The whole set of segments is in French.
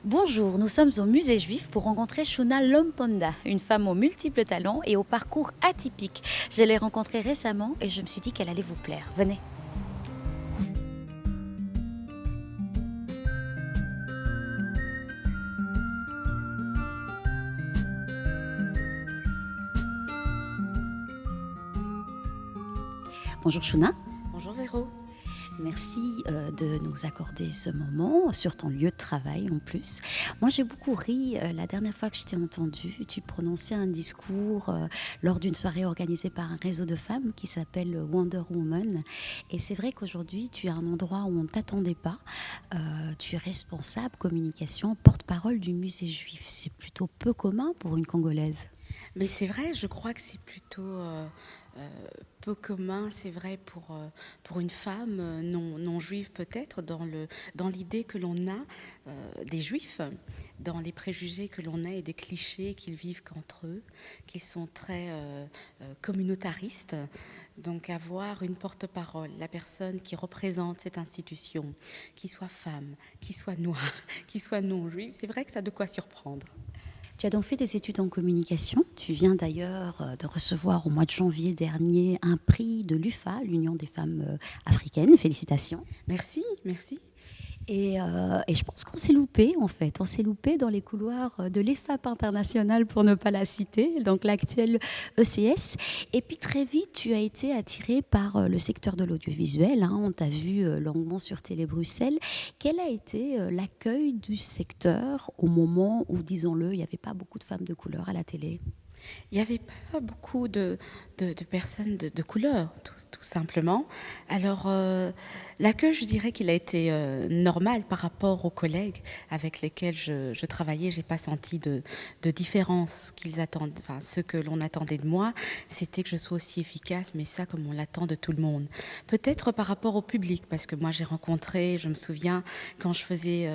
Bonjour, nous sommes au musée juif pour rencontrer Shuna Lomponda, une femme aux multiples talents et au parcours atypique. Je l'ai rencontrée récemment et je me suis dit qu'elle allait vous plaire. Venez. Bonjour Shuna. Bonjour Véro. Merci de nous accorder ce moment sur ton lieu de travail en plus. Moi, j'ai beaucoup ri la dernière fois que je t'ai entendue. Tu prononçais un discours lors d'une soirée organisée par un réseau de femmes qui s'appelle Wonder Woman. Et c'est vrai qu'aujourd'hui, tu es à un endroit où on ne t'attendait pas. Tu es responsable communication, porte-parole du musée juif. C'est plutôt peu commun pour une Congolaise. Mais c'est vrai, je crois que c'est plutôt peu commun, c'est vrai, pour une femme non juive peut-être, dans l'idée que l'on a des juifs, dans les préjugés que l'on a et des clichés qu'ils vivent qu'entre eux, qu'ils sont très communautaristes. Donc avoir une porte-parole, la personne qui représente cette institution, qui soit femme, qui soit noire, qui soit non-juive, c'est vrai que ça a de quoi surprendre. Tu as donc fait des études en communication. Tu viens d'ailleurs de recevoir au mois de janvier dernier un prix de l'UFA, l'Union des femmes africaines. Félicitations. Merci, merci. Et je pense qu'on s'est loupé en fait. On s'est loupé dans les couloirs de l'EFAP international pour ne pas la citer, donc l'actuel ECS. Et puis très vite, tu as été attiré par le secteur de l'audiovisuel. On t'a vu longuement sur Télé Bruxelles. Quel a été l'accueil du secteur au moment où, disons-le, il n'y avait pas beaucoup de femmes de couleur à la télé? Il n'y avait pas beaucoup de personnes de couleur, tout simplement. Alors, l'accueil, je dirais qu'il a été normal par rapport aux collègues avec lesquels je travaillais. Je n'ai pas senti de différence qu'ils attendent. Enfin, ce que l'on attendait de moi, c'était que je sois aussi efficace, mais ça, comme on l'attend de tout le monde. Peut-être par rapport au public, parce que moi, j'ai rencontré, je me souviens, quand je faisais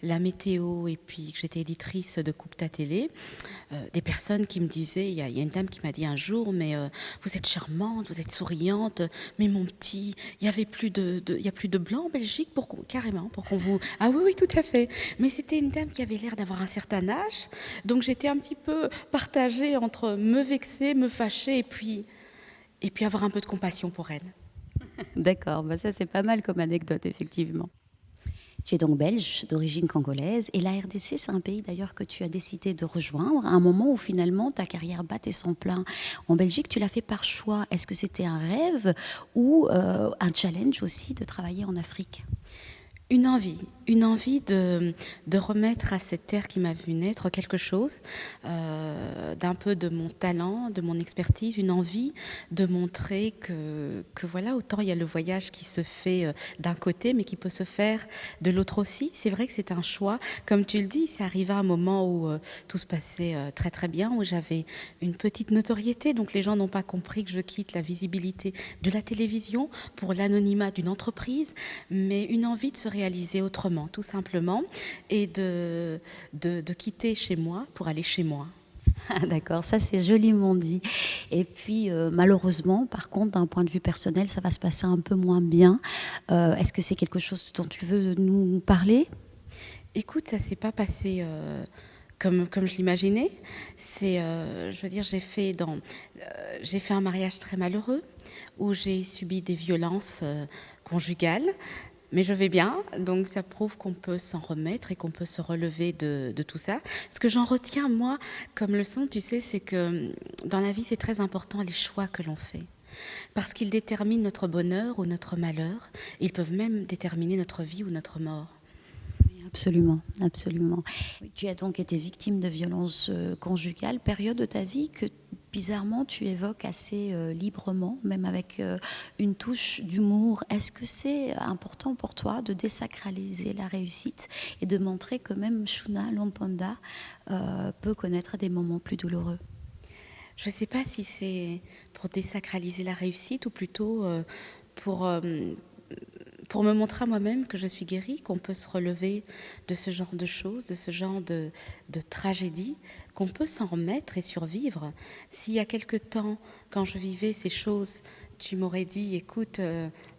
la météo et puis que j'étais éditrice de Coupe ta télé, des personnes qui me disaient, il y a une dame qui m'a dit un jour, mais vous êtes charmante, vous êtes souriante, mais mon petit, il y a plus de blanc en Belgique carrément pour qu'on vous... Ah oui, oui, tout à fait. Mais c'était une dame qui avait l'air d'avoir un certain âge, donc j'étais un petit peu partagée entre me vexer, me fâcher et puis avoir un peu de compassion pour elle. D'accord, bah ça c'est pas mal comme anecdote, effectivement. Tu es donc belge, d'origine congolaise, et la RDC, c'est un pays d'ailleurs que tu as décidé de rejoindre à un moment où finalement ta carrière battait son plein. En Belgique, tu l'as fait par choix. Est-ce que c'était un rêve ou un challenge aussi de travailler en Afrique ? Une envie de remettre à cette terre qui m'a vu naître quelque chose, d'un peu de mon talent, de mon expertise, une envie de montrer que voilà, autant il y a le voyage qui se fait d'un côté, mais qui peut se faire de l'autre aussi. C'est vrai que c'est un choix. Comme tu le dis, c'est arrivé à un moment où tout se passait très très bien, où j'avais une petite notoriété, donc les gens n'ont pas compris que je quitte la visibilité de la télévision pour l'anonymat d'une entreprise, mais une envie de se réaliser autrement, tout simplement, et de quitter chez moi pour aller chez moi. Ah, d'accord, ça c'est joliment dit. Et puis malheureusement, par contre, d'un point de vue personnel, ça va se passer un peu moins bien. Est-ce que c'est quelque chose dont tu veux nous parler ? Écoute, ça s'est pas passé comme je l'imaginais. Je veux dire, j'ai fait un mariage très malheureux où j'ai subi des violences conjugales. Mais je vais bien, donc ça prouve qu'on peut s'en remettre et qu'on peut se relever de tout ça. Ce que j'en retiens, moi, comme leçon, tu sais, c'est que dans la vie, c'est très important les choix que l'on fait. Parce qu'ils déterminent notre bonheur ou notre malheur. Ils peuvent même déterminer notre vie ou notre mort. Absolument, absolument. Tu as donc été victime de violences conjugales, période de ta vie que bizarrement tu évoques assez librement, même avec une touche d'humour. Est-ce que c'est important pour toi de désacraliser la réussite et de montrer que même Shuna Lomponda peut connaître des moments plus douloureux ? Je ne sais pas si c'est pour désacraliser la réussite ou plutôt pour me montrer à moi-même que je suis guérie, qu'on peut se relever de ce genre de choses, de ce genre de tragédie, qu'on peut s'en remettre et survivre. S'il y a quelque temps, quand je vivais ces choses, tu m'aurais dit, écoute,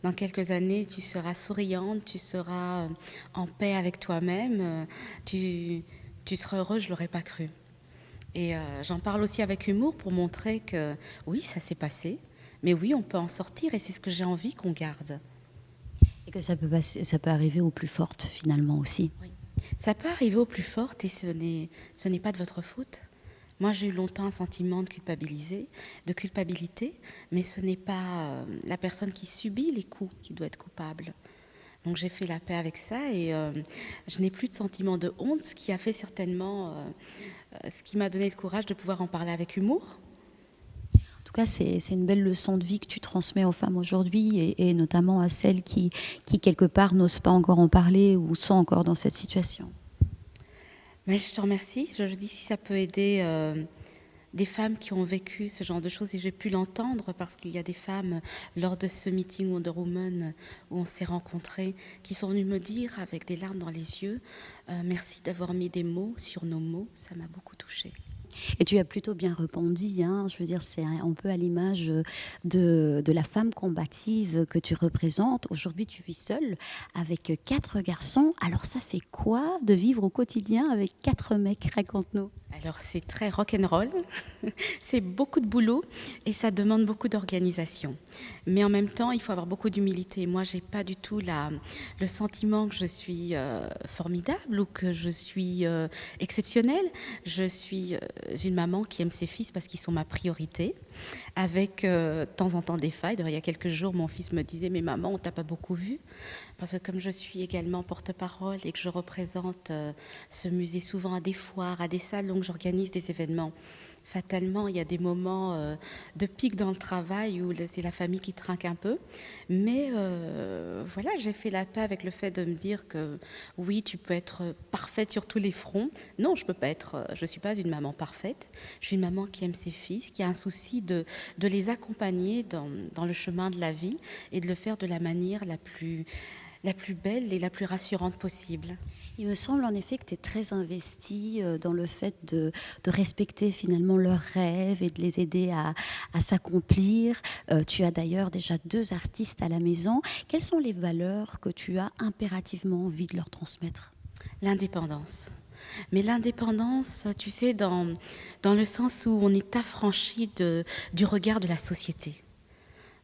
dans quelques années, tu seras souriante, tu seras en paix avec toi-même, tu seras heureuse, je ne l'aurais pas cru. Et j'en parle aussi avec humour pour montrer que oui, ça s'est passé, mais oui, on peut en sortir et c'est ce que j'ai envie qu'on garde. Et que ça peut arriver aux plus fortes finalement aussi. Oui. Ça peut arriver aux plus fortes et ce n'est pas de votre faute. Moi, j'ai eu longtemps un sentiment de culpabilité, mais ce n'est pas la personne qui subit les coups qui doit être coupable. Donc j'ai fait la paix avec ça et je n'ai plus de sentiment de honte, ce qui a fait certainement, ce qui m'a donné le courage de pouvoir en parler avec humour. En tout cas, c'est une belle leçon de vie que tu transmets aux femmes aujourd'hui et notamment à celles qui, quelque part, n'osent pas encore en parler ou sont encore dans cette situation. Mais je te remercie. Je dis si ça peut aider des femmes qui ont vécu ce genre de choses, et j'ai pu l'entendre parce qu'il y a des femmes lors de ce meeting Wonder Woman où on s'est rencontrés qui sont venues me dire avec des larmes dans les yeux merci d'avoir mis des mots sur nos mots, ça m'a beaucoup touchée. Et tu as plutôt bien rebondi, hein. Je veux dire, c'est un peu à l'image de la femme combative que tu représentes. Aujourd'hui, tu vis seule avec 4 garçons. Alors, ça fait quoi de vivre au quotidien avec 4 mecs? Raconte-nous. Alors c'est très rock'n'roll, c'est beaucoup de boulot et ça demande beaucoup d'organisation. Mais en même temps, il faut avoir beaucoup d'humilité. Moi, j'ai pas du tout le sentiment que je suis formidable ou que je suis exceptionnelle. Je suis une maman qui aime ses fils parce qu'ils sont ma priorité, avec de temps en temps des failles. D'ailleurs, il y a quelques jours, mon fils me disait « Mais maman, on t'a pas beaucoup vue ?» Parce que comme je suis également porte-parole et que je représente ce musée souvent à des foires, à des salles, donc j'organise des événements. Fatalement, il y a des moments de pic dans le travail où c'est la famille qui trinque un peu. Mais voilà, j'ai fait la paix avec le fait de me dire que oui, tu peux être parfaite sur tous les fronts. Non, je peux pas être. Je suis pas une maman parfaite. Je suis une maman qui aime ses fils, qui a un souci de les accompagner dans le chemin de la vie et de le faire de la manière la plus belle et la plus rassurante possible. Il me semble en effet que tu es très investie dans le fait de respecter finalement leurs rêves et de les aider à s'accomplir. Tu as d'ailleurs déjà 2 artistes à la maison. Quelles sont les valeurs que tu as impérativement envie de leur transmettre? L'indépendance. Mais l'indépendance, tu sais, dans le sens où on est affranchi du regard de la société,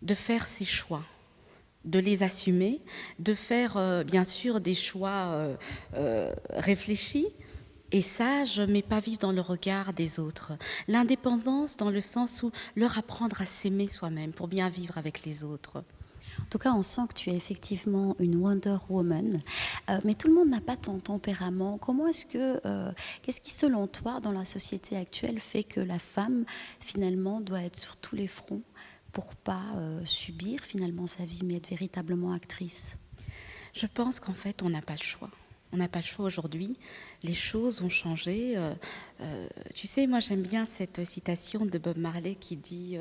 de faire ses choix, de les assumer, de faire bien sûr des choix réfléchis et sages, mais pas vivre dans le regard des autres. L'indépendance dans le sens où leur apprendre à s'aimer soi-même pour bien vivre avec les autres. En tout cas, on sent que tu es effectivement une Wonder Woman, mais tout le monde n'a pas ton tempérament. Qu'est-ce qui, selon toi, dans la société actuelle, fait que la femme, finalement, doit être sur tous les fronts pour pas subir finalement sa vie, mais être véritablement actrice? Je pense qu'en fait, on n'a pas le choix. On n'a pas le choix aujourd'hui. Les choses ont changé. Tu sais, moi, j'aime bien cette citation de Bob Marley qui dit,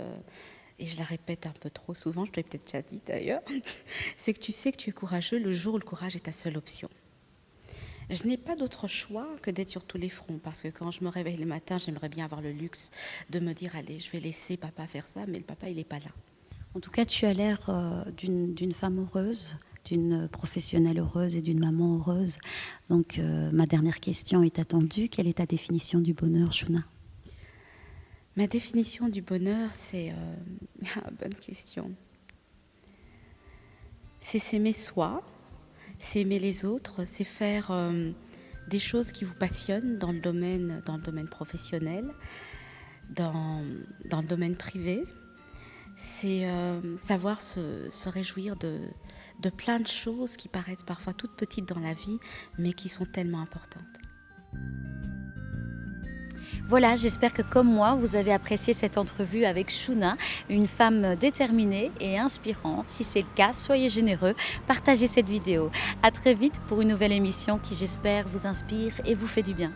et je la répète un peu trop souvent, je l'ai peut-être déjà dit d'ailleurs, c'est que tu sais que tu es courageux le jour où le courage est ta seule option. Je n'ai pas d'autre choix que d'être sur tous les fronts, parce que quand je me réveille le matin, j'aimerais bien avoir le luxe de me dire, allez, je vais laisser papa faire ça, mais le papa, il n'est pas là. En tout cas, tu as l'air d'une femme heureuse, d'une professionnelle heureuse et d'une maman heureuse. Donc, ma dernière question est attendue. Quelle est ta définition du bonheur, Shuna? Ma définition du bonheur, c'est bonne question. C'est s'aimer soi, c'est aimer les autres, c'est faire des choses qui vous passionnent dans le domaine professionnel, dans le domaine privé. C'est savoir se réjouir de plein de choses qui paraissent parfois toutes petites dans la vie, mais qui sont tellement importantes. Voilà, j'espère que comme moi, vous avez apprécié cette entrevue avec Shuna, une femme déterminée et inspirante. Si c'est le cas, soyez généreux, partagez cette vidéo. À très vite pour une nouvelle émission qui, j'espère, vous inspire et vous fait du bien.